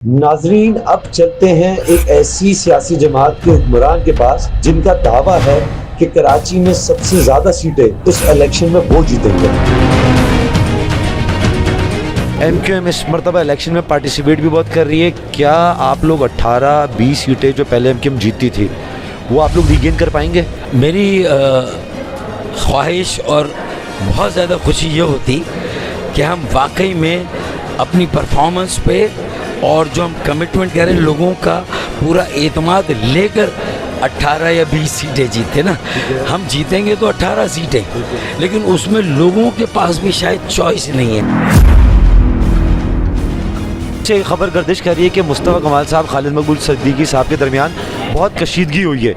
नाजरीन, अब चलते हैं एक ऐसी सियासी जमात के हुक्मरान के पास जिनका दावा है कि कराची में सबसे ज्यादा सीटें इस इलेक्शन में वो जीतेंगे। एमक्यूएम इस मरतबा इलेक्शन में पार्टिसिपेट भी बहुत कर रही है। क्या आप लोग 18-20 सीटें जो पहले एमक्यूएम जीतती थी वो आप लोग रीगेन कर पाएंगे? मेरी ख्वाहिश और बहुत ज़्यादा खुशी ये होती कि हम वाकई में अपनी परफॉर्मेंस पे और जो हम कमिटमेंट करें लोगों का पूरा एतमाद लेकर 18 या 20 सीटें जीते ना। हम जीतेंगे तो 18 सीटें, लेकिन उसमें लोगों के पास भी शायद चॉइस नहीं है। खबर गर्दिश कर रही है कि मुस्तफ़ा कमाल साहब खालिद मकबूल सिद्दीकी साहब के दरमियान बहुत कशीदगी हुई है,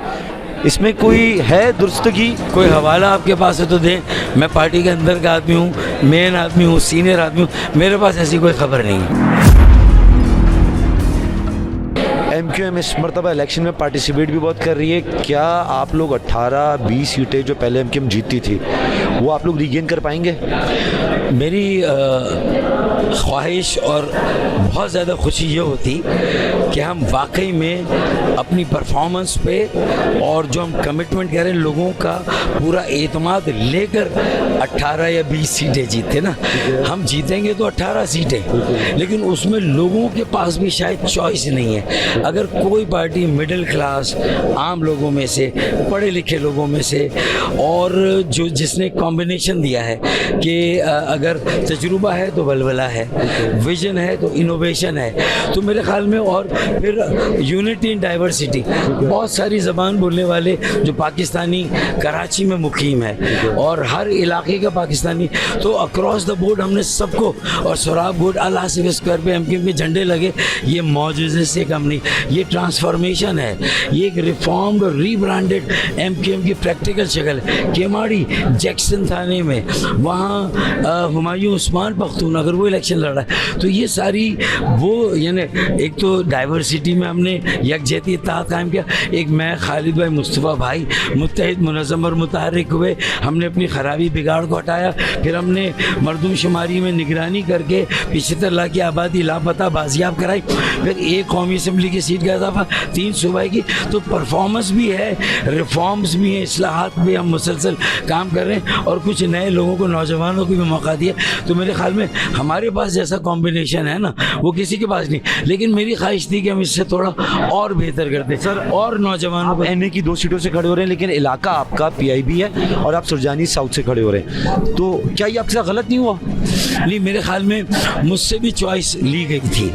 इसमें कोई है दुरुस्तगी? कोई हवाला आपके पास है तो दें। मैं पार्टी के अंदर का आदमी हूँ, मेन आदमी हूँ, सीनियर आदमी हूँ, मेरे पास ऐसी कोई खबर नहीं है। एमक्यूएम इस मरतबा इलेक्शन में पार्टिसिपेट भी बहुत कर रही है। क्या आप लोग 18-20 सीटें जो पहले एमक्यूएम जीतती थी वो आप लोग रीगेन कर पाएंगे? मेरी ख्वाहिश और बहुत ज़्यादा खुशी ये होती कि हम वाकई में अपनी परफॉर्मेंस पे और जो हम कमिटमेंट करें लोगों का पूरा एतमाद लेकर 18 या 20 सीटें जीते ना। हम जीतेंगे तो 18 सीटें, लेकिन उसमें लोगों के पास भी शायद चॉइस नहीं है। अगर कोई पार्टी मिडिल क्लास आम लोगों में से, पढ़े लिखे लोगों में से, और जो जिसने कॉम्बिनेशन दिया है कि अगर तजुर्बा है तो बलबला है, विजन है तो इनोवेशन है, तो मेरे ख्याल में, और फिर यूनिटी इन डाइवर्सिटी, बहुत सारी ज़बान बोलने वाले जो पाकिस्तानी कराची में मुकीम है और हर इलाके का पाकिस्तानी, तो अक्रॉस द बोर्ड हमने सबको, और सोराब बोर्ड अल आसिफ स्क्वायर पे एमक्यूएम के झंडे लगे। ये मौजूज़े से कम नहीं, ये ट्रांसफॉर्मेशन है, ये एक रिफॉर्म्ड और रीब्रांडेड एमक्यूएम की प्रैक्टिकल शक्ल है। केमाड़ी जैक्सन थाने में वहाँ हुमायूं उस्मान पख्तून अगर वो इलेक्शन लड़ा है, तो ये सारी वो यानी एक तो डाइवर्सिटी में हमने यकजहती इत्तेहाद कायम किया। एक मैं खालिद भाई मुस्तफ़ा भाई मुत्तहिद मुनज़्ज़म और मुतहर्रिक हुए, हमने अपनी खराबी बिगाड़ को हटाया, फिर हमने मरदमशुमारी में निगरानी करके 75 लाख की आबादी लापता बाजियाब कराई, फिर एक कौमी असम्बली की सीट का इजाफा, 3 सूबाई की। तो परफॉर्मेंस भी है, रिफॉर्म्स भी हैं, इस्लाहात भी हम मुसलसल काम कर रहे हैं, और कुछ नए लोगों को, नौजवानों को भी मौका दिया। तो मेरे ख्याल में हमारे पास जैसा कॉम्बिनेशन है ना वो किसी के पास नहीं, लेकिन मेरी ख्वाहिश थी कि हम इससे थोड़ा और बेहतर करते सर। और नौजवानों को एनए की 2 सीटों से खड़े हो रहे हैं, लेकिन इलाका आपका पीआईबी है और आप सुरजानी साउथ से खड़े हो रहे हैं, तो क्या ये आपके साथ गलत नहीं हुआ? नहीं, मेरे ख्याल में मुझसे भी चॉइस ली गई थी,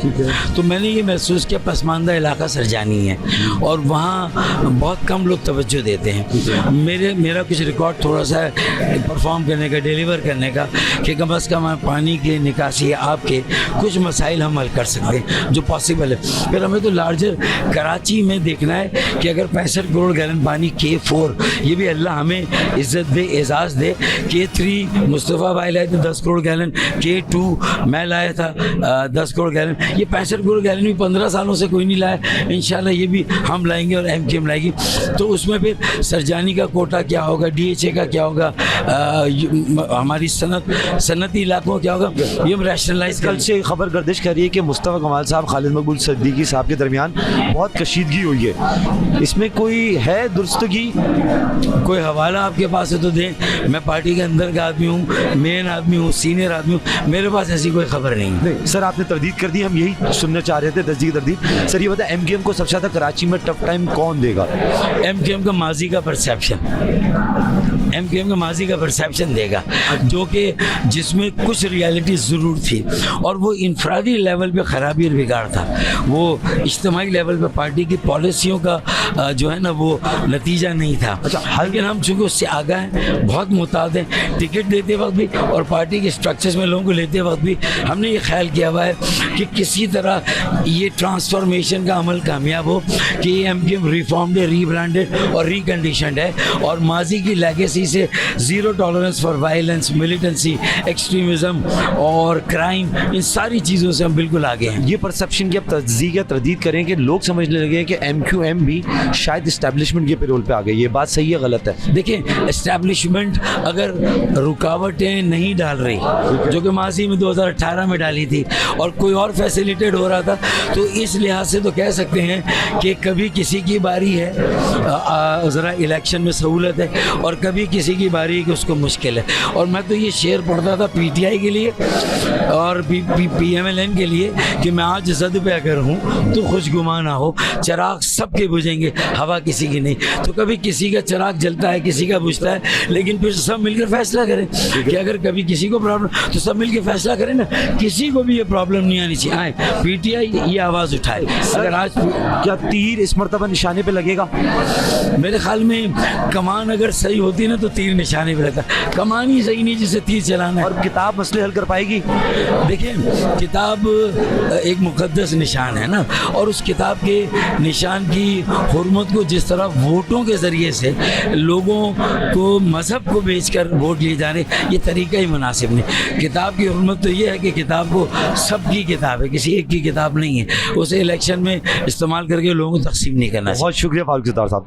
तो मैंने ये महसूस किया पसमानदा इलाका सरजानी है और वहाँ बहुत कम लोग तवज्जो देते हैं। मेरा कुछ रिकॉर्ड थोड़ा सा परफॉर्म करने का, डिलीवर करने का, कि कम अज़ कम पानी के निकासी आपके कुछ मसाइल हम हल कर सकते हैं जो पॉसिबल है। फिर हमें तो लार्जर कराची में देखना है कि अगर 65 करोड़ गैलन पानी K4, ये भी अल्लाह हमें इज़्ज़त दे, एजाज़ दे। K3 मुस्तफ़ा भाई लाए थे 10 करोड़ गैलन, K2 मैं लाया था 10 करोड़ गैलन। ये 65 करोड़ गैलन भी 15 सालों से कोई नहीं लाया, इंशाल्लाह ये भी हम लाएंगे और एमक्यूएम लाएगी। तो उसमें फिर सरजानी का कोटा क्या होगा, DHA का क्या होगा, हमारी सनती इलाकों क्या होगा, ये हम रैशनलाइज। कल से खबर गर्दिश कर रही है कि मुस्तफ़ा कमाल साहब खालिद मकबूल सिद्दीकी साहब के दरमियान बहुत कशीदगी हुई है, इसमें कोई है दुरुस्तगी? कोई हवाला आपके पास है तो दें। मैं पार्टी के अंदर का आदमी हूँ, मेन आदमी हूँ, सीनियर आदमी हूँ, मेरे पास ऐसी कोई खबर नहीं है। सर, आपने तरदीद कर दी, हम यही सुनना चाह रहे थे, तस्दीक तरदीद। सर ये बताएं, एमक्यूएम को सबसे ज़्यादा कराची में टफ टाइम कौन देगा? एमक्यूएम का माजी का परसेप्शन, एमक्यूएम का माजी का परसेप्शन देगा, जो कि जिसमें कुछ रियलिटी ज़रूर थी, और वो इंफरादी लेवल पे ख़राबी और बिगाड़ था, वो इज्तिमाई लेवल पे पार्टी की पॉलिसियों का जो है ना वो नतीजा नहीं था। अच्छा, लेकिन हम चूँकि उससे आगा हैं, बहुत मुताद हैं, टिकट देते वक्त भी और पार्टी के स्ट्रक्चर्स में लोगों को लेते वक्त भी हमने ये ख्याल किया हुआ है कि किसी तरह ये ट्रांसफॉर्मेशन का अमल कामयाब हो, कि एमक्यूएम रिफॉर्म्ड है, रीब्रांडेड और रिकंडीशनड है, और माजी की लेगेसी से zero tolerance for violence, militancy, extremism और क्राइम, इन सारी चीज़ों से हम बिल्कुल आगे हैं। ये परसेप्शन की अब तस्दीक या तरदीद करें कि लोग समझने लगे हैं कि MQM भी शायद इस्टेब्लिशमेंट के पेरोल पे आ गई, ये बात सही है गलत है? देखिए, एस्टैब्लिशमेंट अगर रुकावटें नहीं डाल रही, जो कि माजी में 2018 में डाली थी, और कोई और फैसिलिटेट हो रहा था, तो इस लिहाज से तो कह सकते हैं कि कभी किसी की बारी है ज़रा इलेक्शन में सहूलत है, और कभी किसी की बारी है कि उसको मुश्किल है। और मैं तो ये शेर पढ़ता था PTI के लिए और PMLN के लिए कि मैं आज ज़द पे अगर हूँ तो खुशगुमा ना हो, चिराग सबके बुझेंगे, हवा किसी की नहीं। तो कभी किसी का चिराग जलता है, किसी का बुझता है, लेकिन फिर सब मिलकर फैसला करें कि अगर कभी किसी को प्रॉब्लम, तो सब मिलकर फैसला करें ना, किसी को भी ये प्रॉब्लम नहीं आनी चाहिए। आए PTI ये आवाज़ उठाए। अगर आज क्या तीर इस मरतबा निशाने पे लगेगा? मेरे ख्याल में कमान अगर सही होती ना तो तीर निशाने पे लगता, कमान ही सही नहीं जिससे तीर चलाना है। और किताब मसले हल कर पाएगी? देखिए, किताब एक मुक़द्दस निशान है ना, और उस किताब के निशान की हुर्मत को जिस तरह वोटों के ज़रिए से लोगों को मज़हब को बेचकर वोट लिए जा रहे, ये तरीका ही मुनासिब नहीं। किताब की हुर्मत तो ये है कि किताब को सबकी किताब है, किसी एक की किताब नहीं है, उसे इलेक्शन में इस्तेमाल करके लोगों को तकसीम नहीं करना चाहिए। बहुत शुक्रिया फारूक सिद्दीकी साहब।